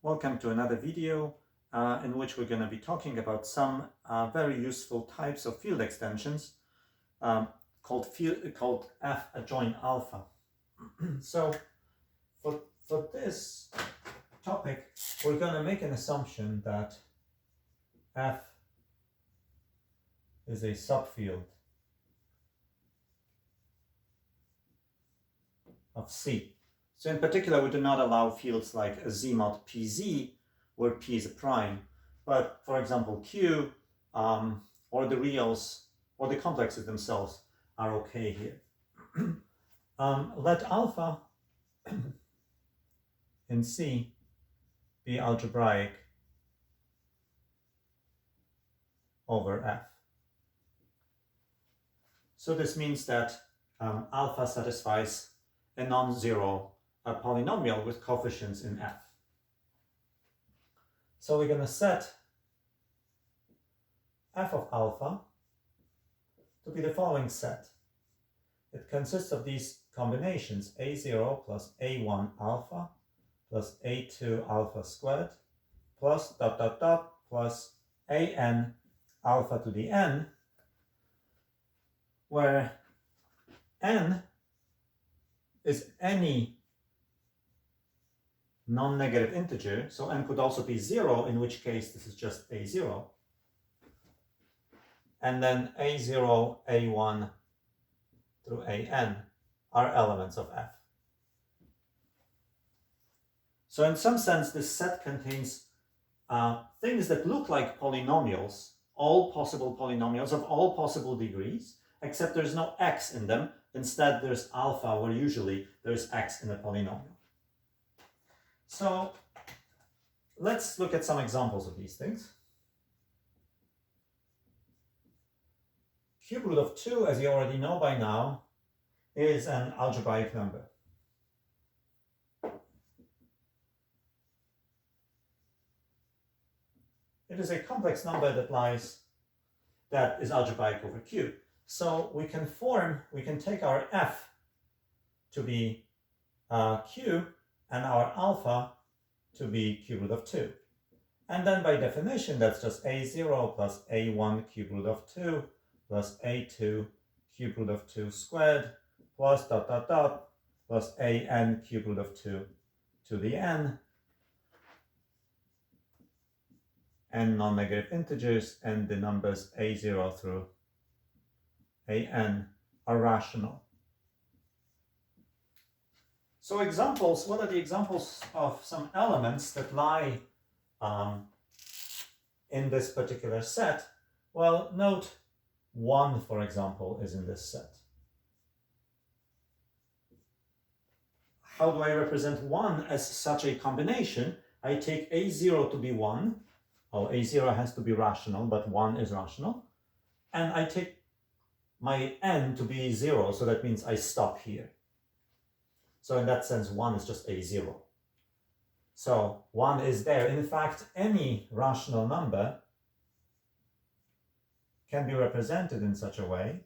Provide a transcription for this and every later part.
Welcome to another video in which we're going to be talking about some very useful types of field extensions called F adjoined alpha. So for this topic, we're going to make an assumption that F is a subfield of C. So in particular, we do not allow fields like a Z mod PZ, where P is a prime. But for example, Q or the reals or the complexes themselves are okay here. Let alpha in C be algebraic over F. So this means that alpha satisfies a non-zero polynomial with coefficients in F. So we're going to set F of alpha to be the following set. It consists of these combinations A0 plus A1 alpha plus A2 alpha squared plus ... plus AN alpha to the n, where n is any non-negative integer, so n could also be 0, in which case this is just A0. And then A0, A1 through AN are elements of F. So in some sense, this set contains things that look like polynomials, all possible polynomials of all possible degrees, except there's no x in them. Instead, there's alpha, where usually there's x in a polynomial. So let's look at some examples of these things. Cube root of 2, as you already know by now, is an algebraic number. It is a complex number that is algebraic over Q. So we can take our F to be Q and our alpha to be cube root of 2. And then by definition, that's just A0 plus A1 cube root of 2 plus A2 cube root of 2 squared plus ... plus AN cube root of 2 to the n, and non-negative integers, and the numbers A0 through AN are rational. So examples, what are the examples of some elements that lie in this particular set? Well, note 1, for example, is in this set. How do I represent 1 as such a combination? I take A0 to be 1. Oh, A0 has to be rational, but 1 is rational. And I take my n to be 0, so that means I stop here. So in that sense, 1 is just A0. So 1 is there. In fact, any rational number can be represented in such a way.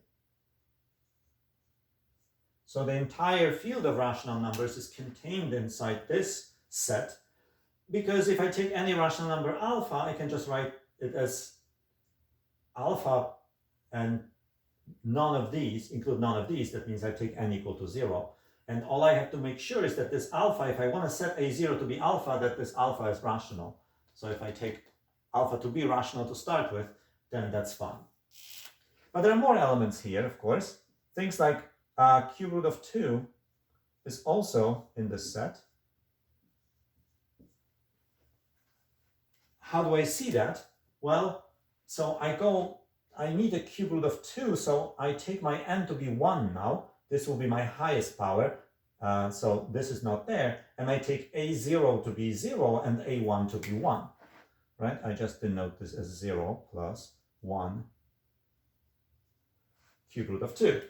So the entire field of rational numbers is contained inside this set, because if I take any rational number alpha, I can just write it as alpha and none of these, include none of these. That means I take n equal to 0. And all I have to make sure is that this alpha, if I want to set A0 to be alpha, that this alpha is rational. So if I take alpha to be rational to start with, then that's fine. But there are more elements here, of course. Things like cube root of 2 is also in this set. How do I see that? Well, so I need a cube root of 2, so I take my n to be 1 now. This will be my highest power, so this is not there. And I take A0 to be 0 and A1 to be 1, right? I just denote this as 0 plus 1 cube root of 2.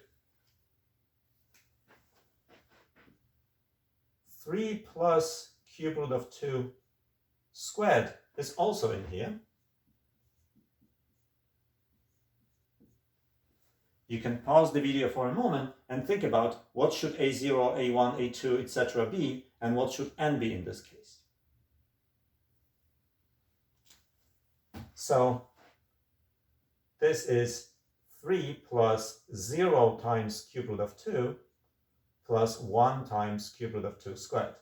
3 plus cube root of 2 squared is also in here. You can pause the video for a moment and think about what should A0, A1, A2, etc. be, and what should n be in this case. So this is 3 plus 0 times cube root of 2 plus 1 times cube root of 2 squared.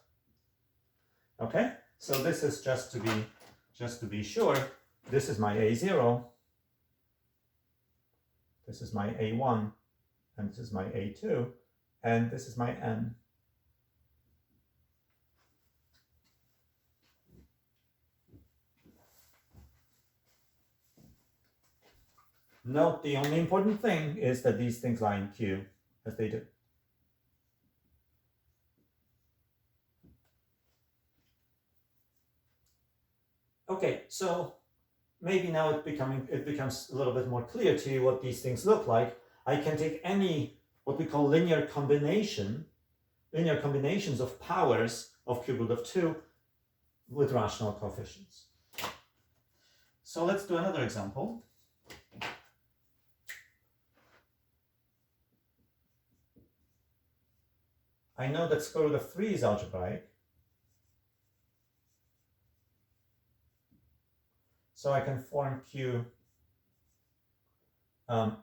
Okay, so this is just to be sure. This is my A0, this is my A1, and this is my A2, and this is my N. Note the only important thing is that these things lie in Q, as they do. Okay, so maybe now it becomes a little bit more clear to you what these things look like. I can take any what we call linear combinations of powers of cube root of 2 with rational coefficients. So let's do another example. I know that square root of 3 is algebraic. So I can form Q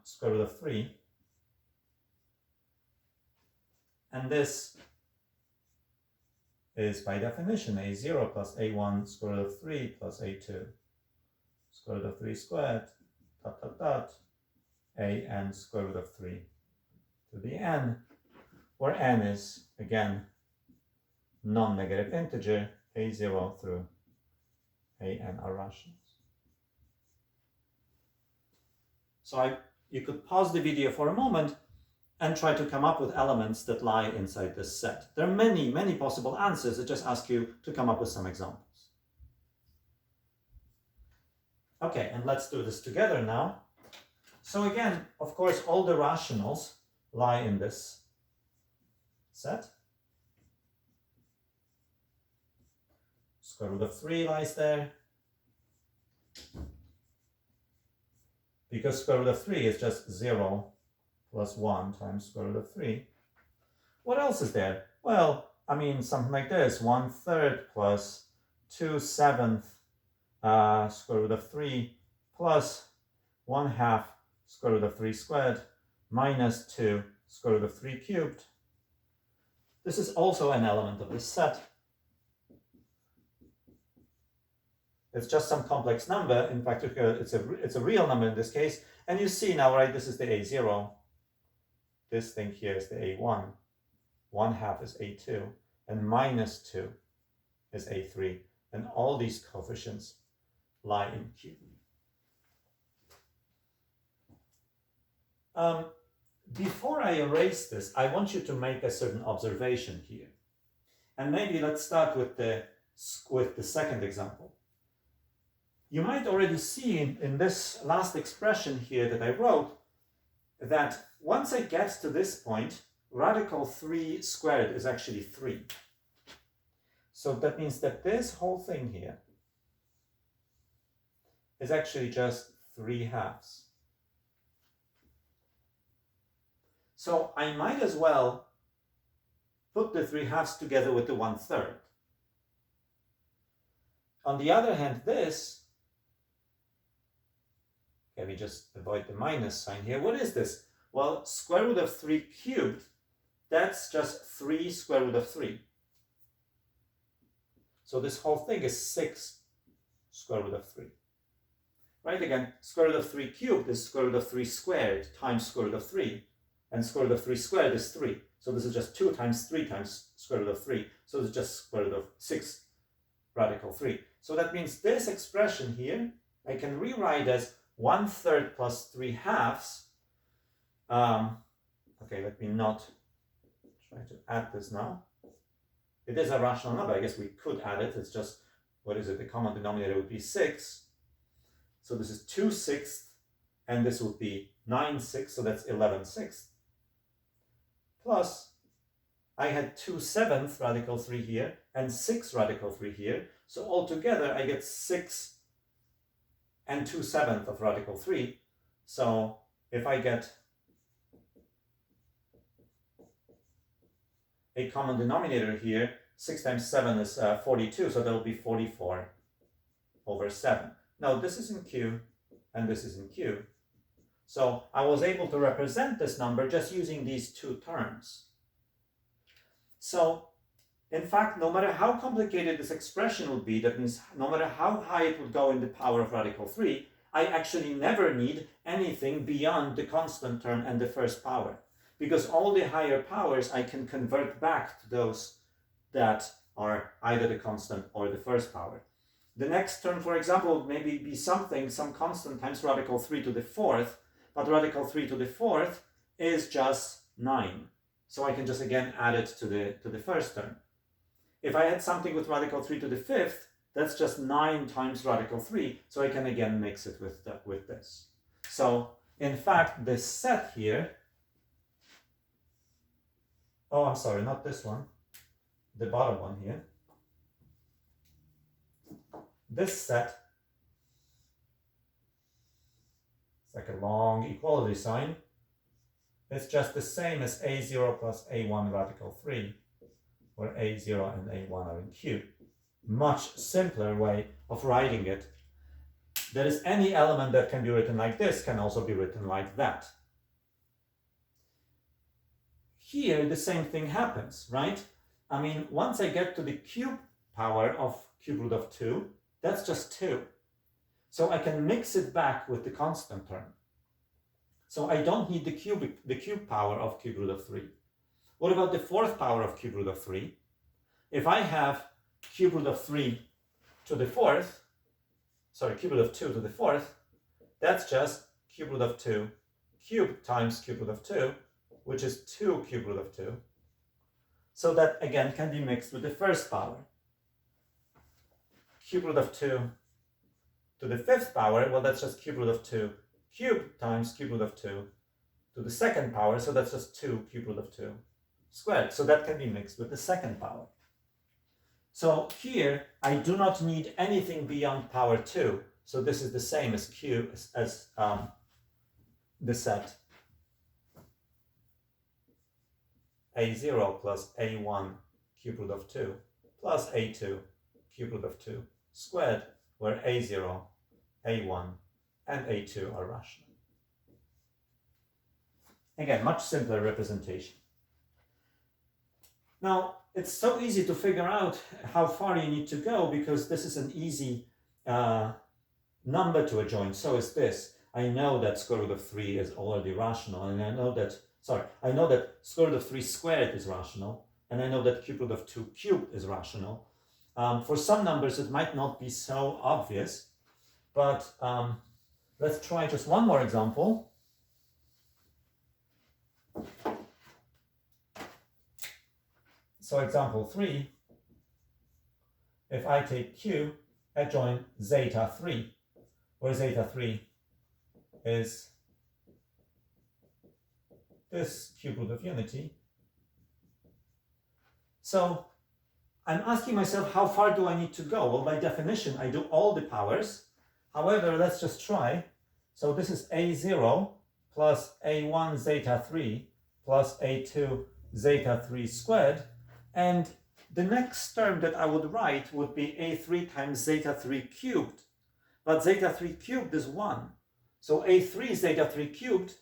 square root of 3. And this is by definition A0 plus A1 square root of 3 plus A2 square root of 3 squared dot dot dot AN square root of 3 to the N, where N is, again, non-negative integer. A0 through AN are rationals. So you could pause the video for a moment and try to come up with elements that lie inside this set. There are many, many possible answers. I just ask you to come up with some examples. Okay, and let's do this together now. So again, of course, all the rationals lie in this set. Square root of 3 lies there, because square root of 3 is just 0 plus 1 times square root of 3. What else is there? Well, I mean, something like this: 1/3 plus 2/7 square root of 3 plus 1/2 square root of 3 squared minus 2 square root of 3 cubed. This is also an element of this set. It's just some complex number. In fact, it's a real number in this case. And you see now, right, this is the A0. This thing here is the A1. 1/2 is A2. And minus 2 is A3. And all these coefficients lie in Q. Before I erase this, I want you to make a certain observation here. And maybe let's start with the second example. You might already see in this last expression here that I wrote that once I get to this point, radical 3 squared is actually 3. So that means that this whole thing here is actually just 3/2. So I might as well put the 3/2 together with the 1/3. On the other hand, this, let me just avoid the minus sign here. What is this? Well, square root of 3 cubed, that's just 3 square root of 3. So this whole thing is 6 square root of 3. Right, again, square root of 3 cubed is square root of 3 squared times square root of 3. And square root of 3 squared is 3. So this is just 2 times 3 times square root of 3. So it's just square root of 6 radical 3. So that means this expression here, I can rewrite as 1/3 plus 3/2. Okay, let me not try to add this now. It is a rational number. I guess we could add it. It's just, what is it? The common denominator would be 6. So this is 2/6, and this would be 9/6, so that's 11/6. Plus, I had 2/7 radical 3 here and 6 radical 3 here. So altogether, I get 6 and 2/7 of radical 3. So if I get a common denominator here, 6 times 7 is 42, so that will be 44/7. No, this is in Q and this is in Q. So I was able to represent this number just using these two terms. So in fact, no matter how complicated this expression would be, that means no matter how high it would go in the power of radical 3, I actually never need anything beyond the constant term and the first power. Because all the higher powers I can convert back to those that are either the constant or the first power. The next term, for example, would maybe be some constant times radical 3 to the fourth, but radical 3 to the fourth is just 9. So I can just again add it to the first term. If I had something with radical 3 to the fifth, that's just 9 times radical 3, so I can again mix it with this. So in fact, this set here, oh, I'm sorry, not this one, the bottom one here. This set, it's like a long equality sign. It's just the same as A0 plus A1 radical 3, where A0 and A1 are in Q. Much simpler way of writing it. There is any element that can be written like this, can also be written like that. Here, the same thing happens, right? I mean, once I get to the cube power of cube root of 2, that's just 2. So I can mix it back with the constant term. So I don't need the cube power of cube root of 3. What about the fourth power of cube root of 3? If I have cube root of 3 to the fourth, cube root of 2 to the fourth, that's just cube root of 2 cubed times cube root of 2, which is 2 cube root of 2. So that again can be mixed with the first power. Cube root of 2 to the fifth power, well, that's just cube root of 2 cubed times cube root of 2 to the second power, so that's just 2 cube root of 2 squared. So that can be mixed with the second power. So here, I do not need anything beyond power 2. So this is the same as Q, as the set A0 plus A1 cube root of 2 plus A2 cube root of 2 squared, where A0, A1, and A2 are rational. Again, much simpler representation. Now, it's so easy to figure out how far you need to go because this is an easy number to adjoin. So is this. I know that square root of 3 is already rational, and I know that square root of 3 squared is rational, and I know that cube root of 2 cubed is rational. For some numbers, it might not be so obvious, but let's try just one more example. So example 3, if I take Q, adjoin zeta 3, where zeta 3 is this cube root of unity. So I'm asking myself, how far do I need to go? Well, by definition, I do all the powers. However, let's just try. So this is A0 plus A1 zeta 3 plus A2 zeta 3 squared. And the next term that I would write would be A3 times zeta 3 cubed. But zeta 3 cubed is 1. So A3 zeta 3 cubed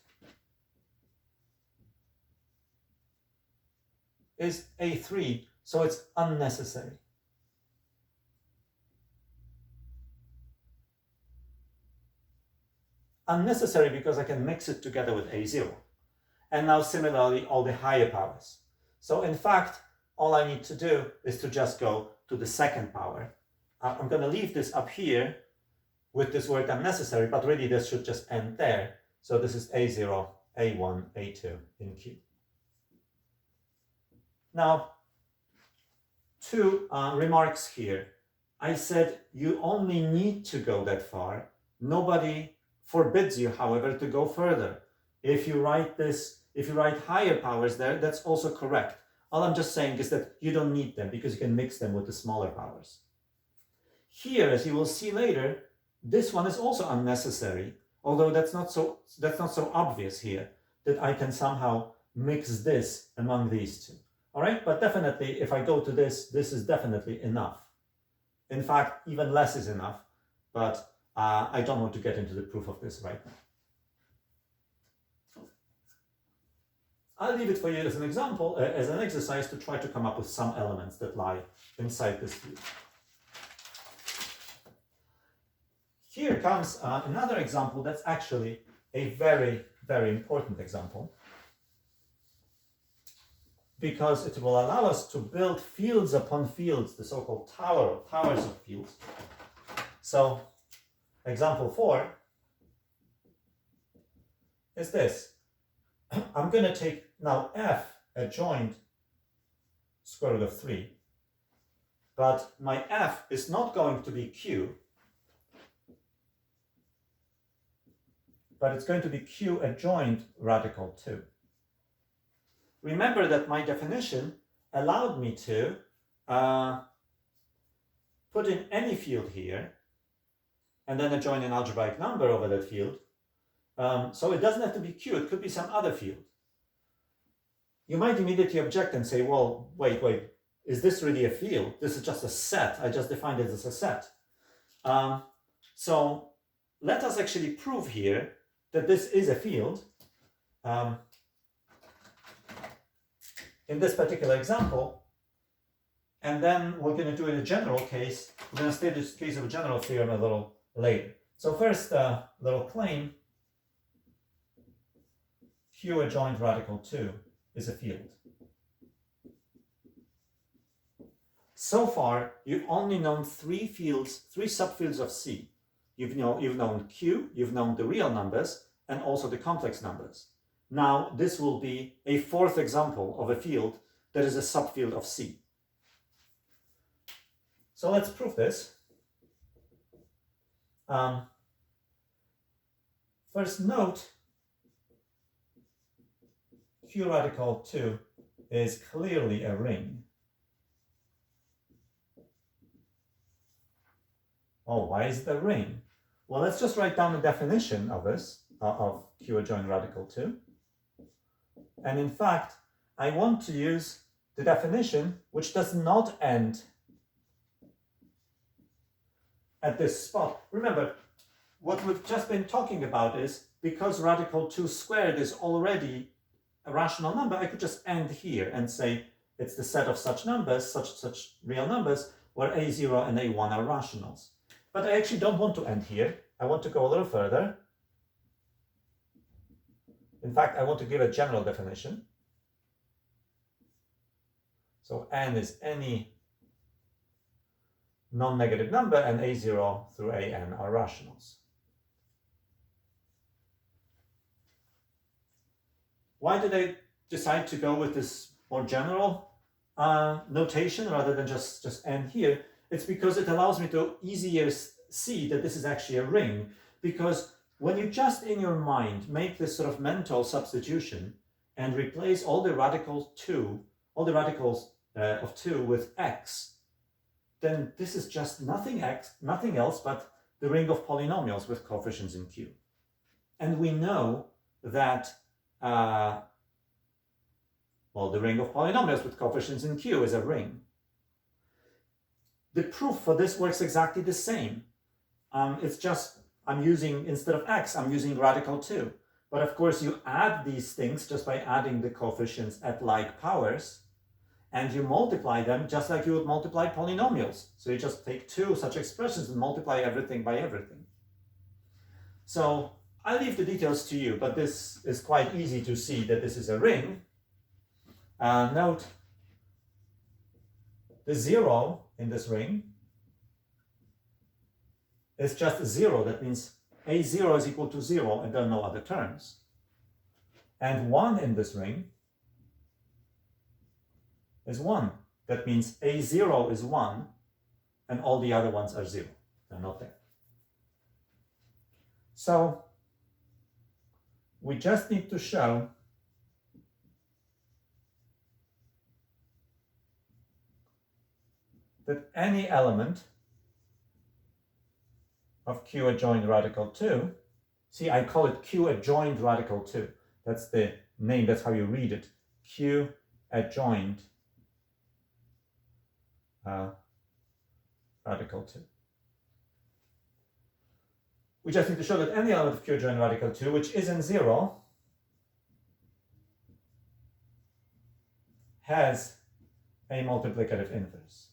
is A3, so it's unnecessary. Unnecessary because I can mix it together with A0. And now similarly, all the higher powers. So in fact, all I need to do is to just go to the second power. I'm going to leave this up here with this word unnecessary, but really this should just end there. So this is A0, A1, A2 in Q. Now, two remarks here. I said you only need to go that far. Nobody forbids you, however, to go further. If you write higher powers there, that's also correct. All I'm just saying is that you don't need them because you can mix them with the smaller powers. Here, as you will see later, this one is also unnecessary, although that's not so obvious here, that I can somehow mix this among these two. All right, but definitely if I go to this is definitely enough. In fact, even less is enough, but I don't want to get into the proof of this right now. I'll leave it for you as an example, as an exercise to try to come up with some elements that lie inside this field. Here comes another example that's actually a very, very important example, because it will allow us to build fields upon fields, the so-called towers of fields. So, example 4 is this. I'm going to take now f adjoined square root of 3, but my f is not going to be q, but it's going to be q adjoined radical 2. Remember that my definition allowed me to put in any field here and then adjoin an algebraic number over that field. So it doesn't have to be q, it could be some other field. You might immediately object and say, well, wait, is this really a field? This is just a set. I just defined it as a set. So let us actually prove here that this is a field. In this particular example, and then we're going to do it in a general case. We're going to state this case of a general theorem a little later. So first, little claim, q adjoined radical 2 is a field. So far, you've only known three subfields of C. You've known Q, you've known the real numbers, and also the complex numbers. Now, this will be a fourth example of a field that is a subfield of C. So let's prove this. First note, Q radical 2 is clearly a ring. Oh, why is it a ring? Well, let's just write down the definition of this, of Q adjoined radical 2. And in fact, I want to use the definition which does not end at this spot. Remember, what we've just been talking about is, because radical 2 squared is already a rational number, I could just end here and say it's the set of such numbers, such real numbers, where a0 and a1 are rationals. But I actually don't want to end here. I want to go a little further. In fact, I want to give a general definition. So n is any non-negative number, and a0 through an are rationals. Why did I decide to go with this more general notation rather than just end here? It's because it allows me to easier see that this is actually a ring. Because when you just in your mind make this sort of mental substitution and replace all the radicals of 2 with x, then this is just nothing else but the ring of polynomials with coefficients in Q. And we know that the ring of polynomials with coefficients in Q is a ring. The proof for this works exactly the same. It's just, I'm using, instead of x, I'm using radical 2. But of course, you add these things just by adding the coefficients at like powers, and you multiply them just like you would multiply polynomials. So you just take two such expressions and multiply everything by everything. So I leave the details to you, but this is quite easy to see that this is a ring. Note the 0 in this ring is just 0. That means a0 is equal to 0 and there are no other terms. And 1 in this ring is 1. That means a0 is 1 and all the other ones are 0. They're not there. So we just need to show that any element of Q adjoined radical 2, see, I call it Q adjoined radical 2. That's the name, that's how you read it. Q adjoined radical 2. we just need to show that any element of Q adjoined radical 2, which isn't 0, has a multiplicative inverse.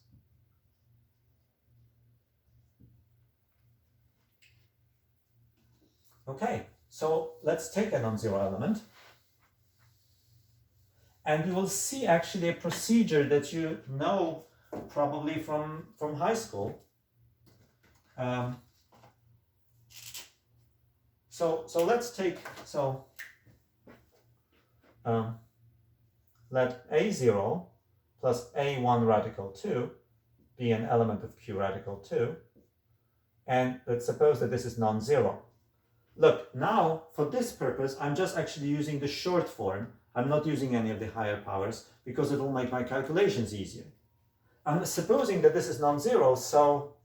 Okay, so let's take a non-zero element. And you will see actually a procedure that you know probably from high school. So let's take, let A0 plus A1 radical 2 be an element of Q radical 2. And let's suppose that this is non-zero. Look, now for this purpose, I'm just actually using the short form. I'm not using any of the higher powers because it will make my calculations easier. I'm supposing that this is non-zero, so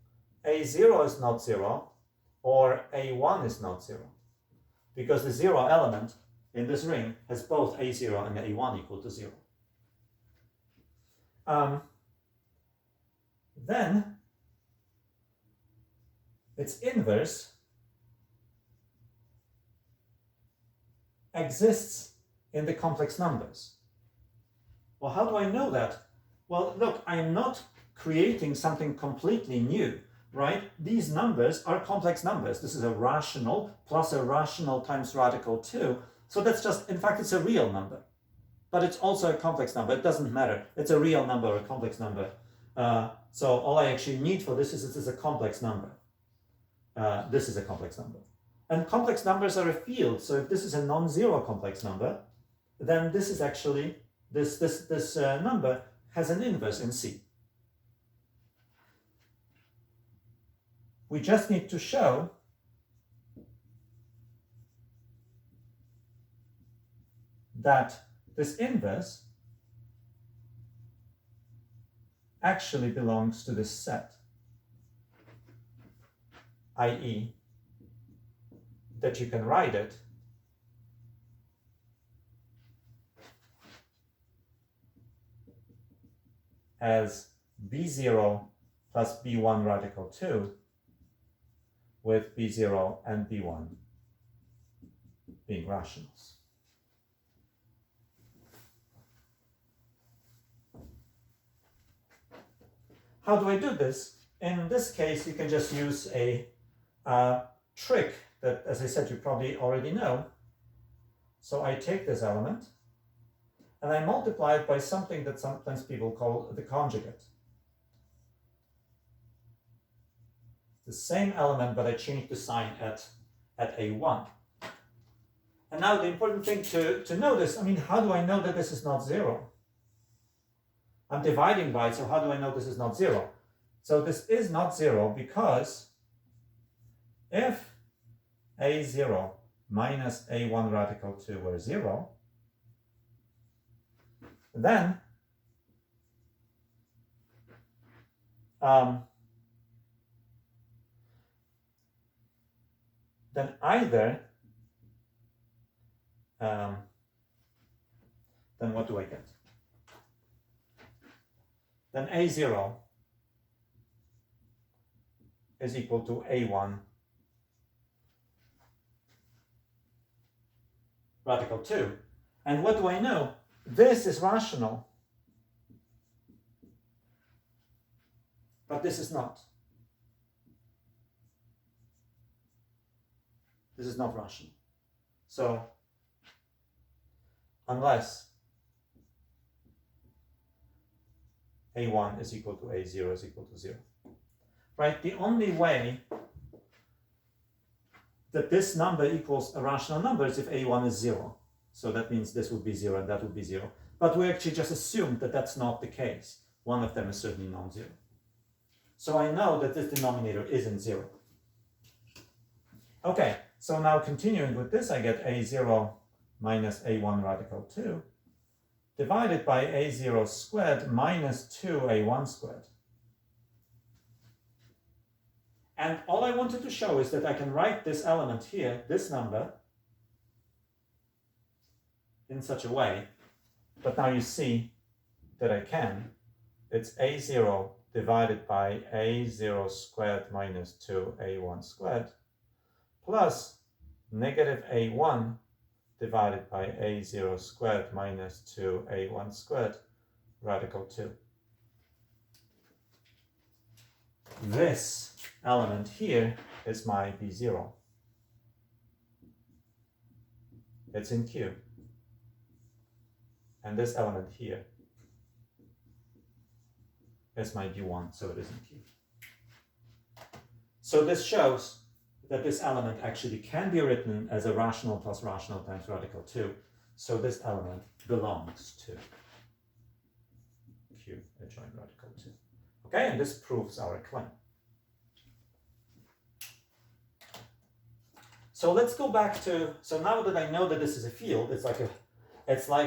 A0 is not 0 or A1 is not 0, because the 0 element in this ring has both A0 and A1 equal to 0. Then its inverse exists in the complex numbers. Well, how do I know that? Well, look, I'm not creating something completely new, right? These numbers are complex numbers. This is a rational plus a rational times radical 2. So that's just, in fact, it's a real number. But it's also a complex number. It doesn't matter. It's a real number or a complex number. So all I actually need for this is a complex number. This is a complex number. And complex numbers are a field. So if this is a non-zero complex number, then this is actually, this number has an inverse in C. We just need to show that this inverse actually belongs to this set, i.e., that you can write it as B0 plus B1 radical 2 with B0 and B1 being rationals. How do I do this? In this case, you can just use a trick that, as I said, you probably already know. So I take this element and I multiply it by something that sometimes people call the conjugate. The same element, but I change the sign at A1. And now the important thing to notice, I mean, how do I know that this is not 0? I'm dividing by it, so how do I know this is not 0? So this is not 0 because if A0 minus A1 radical 2 were 0, then either then what do I get? Then A0 is equal to A1 radical 2. And what do I know? This is rational, but this is not. This is not rational. So, unless A1 is equal to A0 is equal to 0. Right? The only way that this number equals a rational number is if A1 is 0. So that means this would be 0 and that would be 0. But we actually just assumed that that's not the case. One of them is certainly non-zero. So I know that this denominator isn't 0. Okay, so now continuing with this, I get A0 minus A1 radical 2 divided by A0 squared minus 2A1 squared. And all I wanted to show is that I can write this element here, this number, in such a way, but now you see that I can. It's A0 divided by A0 squared minus 2A1 squared plus negative a1 divided by a0 squared minus 2a1 squared radical 2. This element here is my b0. It's in Q. And this element here is my b1, so it is in Q. So this shows that this element actually can be written as a rational plus rational times radical 2. So this element belongs to Q adjoined radical 2. Okay, and this proves our claim. So let's go back to, so now that I know that this is a field, it's like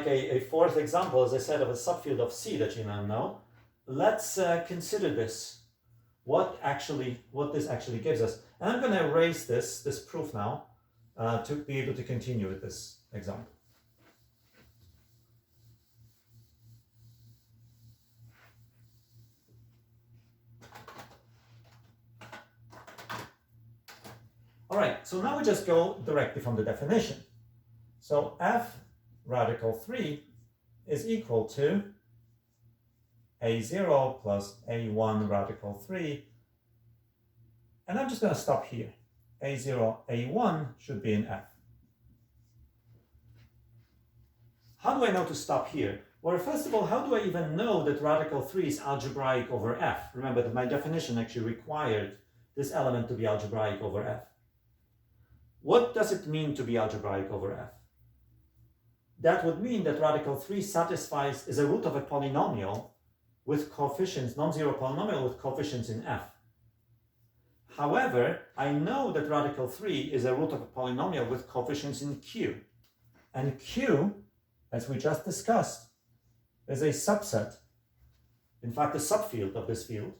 a fourth example, as I said, of a subfield of C that you now know. Let's consider this, what this actually gives us. And I'm going to erase this proof now to be able to continue with this example. All right, so now we just go directly from the definition. So f radical 3 is equal to a0 plus a1 radical 3. And I'm just going to stop here. a0, a1 should be in f. How do I know to stop here? Well, first of all, how do I even know that radical 3 is algebraic over f? Remember that my definition actually required this element to be algebraic over f. What does it mean to be algebraic over f? That would mean that radical 3 is a root of a polynomial with coefficients, non-zero polynomial with coefficients in f. However, I know that radical 3 is a root of a polynomial with coefficients in q. And q, as we just discussed, is a subset, in fact a subfield of this field.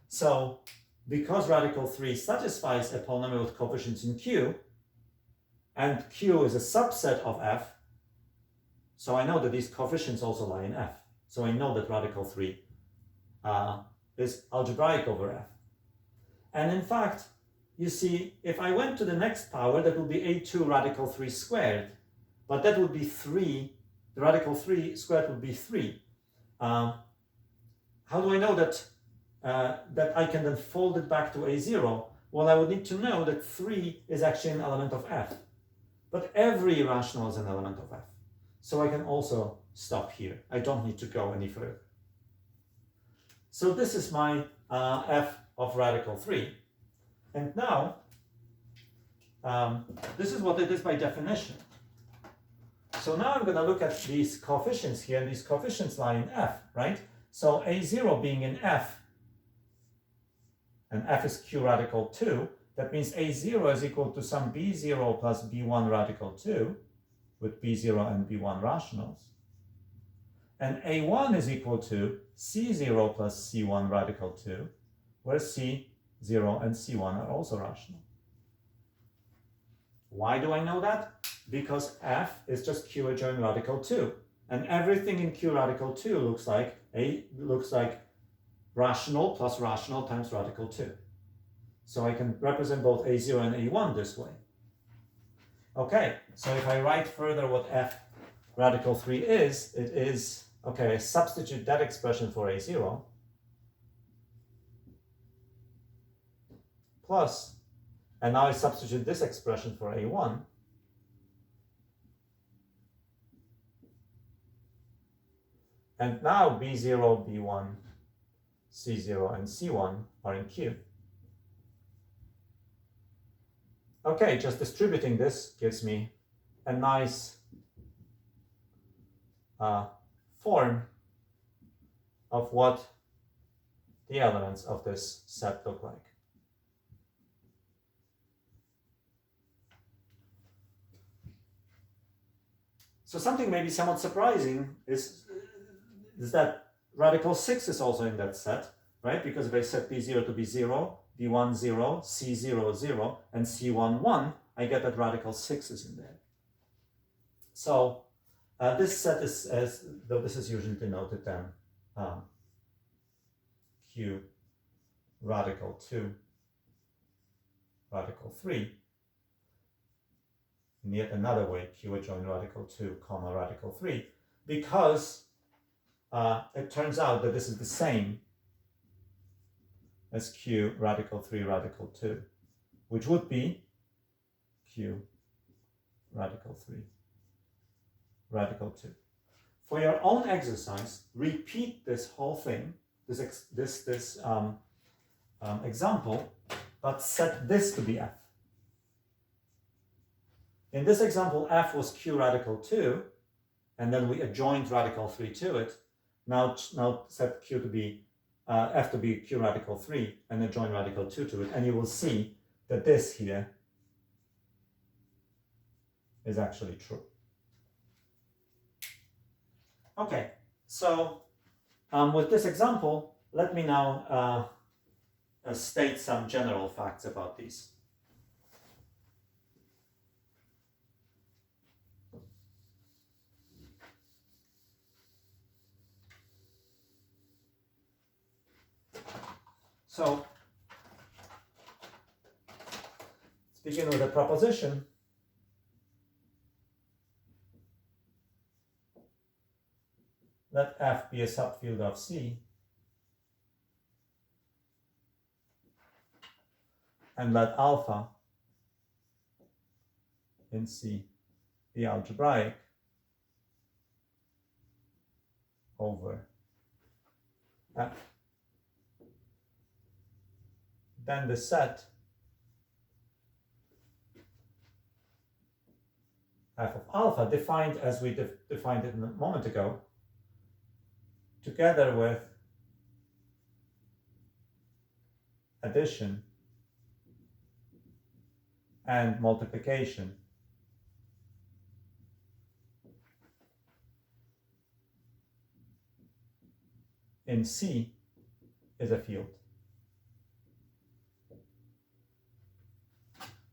So because radical 3 satisfies a polynomial with coefficients in q, and q is a subset of f, so I know that these coefficients also lie in f. So I know that radical 3 is algebraic over f. And in fact, you see, if I went to the next power, that would be a2 radical 3 squared. But that would be 3, the radical 3 squared would be 3. How do I know that that I can then fold it back to a0? Well, I would need to know that 3 is actually an element of f. But every rational is an element of f. So I can also stop here. I don't need to go any further. So this is my f of radical 3. And now, this is what it is by definition. So now I'm going to look at these coefficients here, and these coefficients lie in f, right? So a0 being in f, and f is q radical 2, that means a0 is equal to some b0 plus b1 radical 2, with b0 and b1 rationals. And a1 is equal to c0 plus c1 radical 2, where c0 and c1 are also rational. Why do I know that? Because f is just q adjoined radical 2. And everything in q radical 2 looks like rational plus rational times radical 2. So I can represent both a0 and a1 this way. Okay, so if I write further what f radical 3 is, it is, okay, I substitute that expression for a0 plus, and now I substitute this expression for a1, and now b0, b1, c0, and c1 are in q. Okay, just distributing this gives me a nice form of what the elements of this set look like. So something maybe somewhat surprising is that radical 6 is also in that set, right? Because if I set b0 to be 0, b1 0, c0 0, and c1 1, I get that radical 6 is in there. So this set is, though this is usually denoted then q radical 2, radical 3. in yet another way, Q adjoined radical 2, comma radical 3, because it turns out that this is the same as Q radical 3 radical 2, which would be Q radical 3 radical 2. For your own exercise, repeat this whole thing, this example, but set this to be f. In this example, f was Q radical 2, and then we adjoined radical 3 to it. Now set Q to be f to be Q radical 3 and adjoin radical 2 to it, and you will see that this here is actually true. Okay, so with this example, let me now state some general facts about these. So let's begin with a proposition. Let F be a subfield of C, and let alpha in C be algebraic over F. Then the set F of alpha, defined as we defined it a moment ago, together with addition and multiplication in C is a field.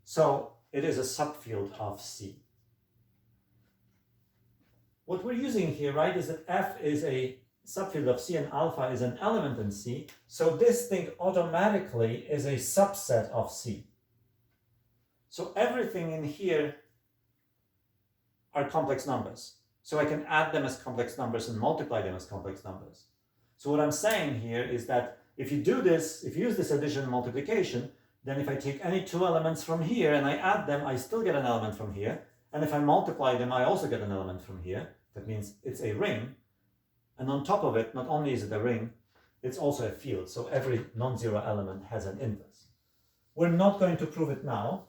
So it is a subfield of C. What we're using here, right, is that F is a subfield of C and alpha is an element in C. So this thing automatically is a subset of C. So everything in here are complex numbers. So I can add them as complex numbers and multiply them as complex numbers. So what I'm saying here is that if you do this, if you use this addition and multiplication, then if I take any two elements from here and I add them, I still get an element from here. And if I multiply them, I also get an element from here. That means it's a ring. And on top of it, not only is it a ring, it's also a field. So every non-zero element has an inverse. We're not going to prove it now.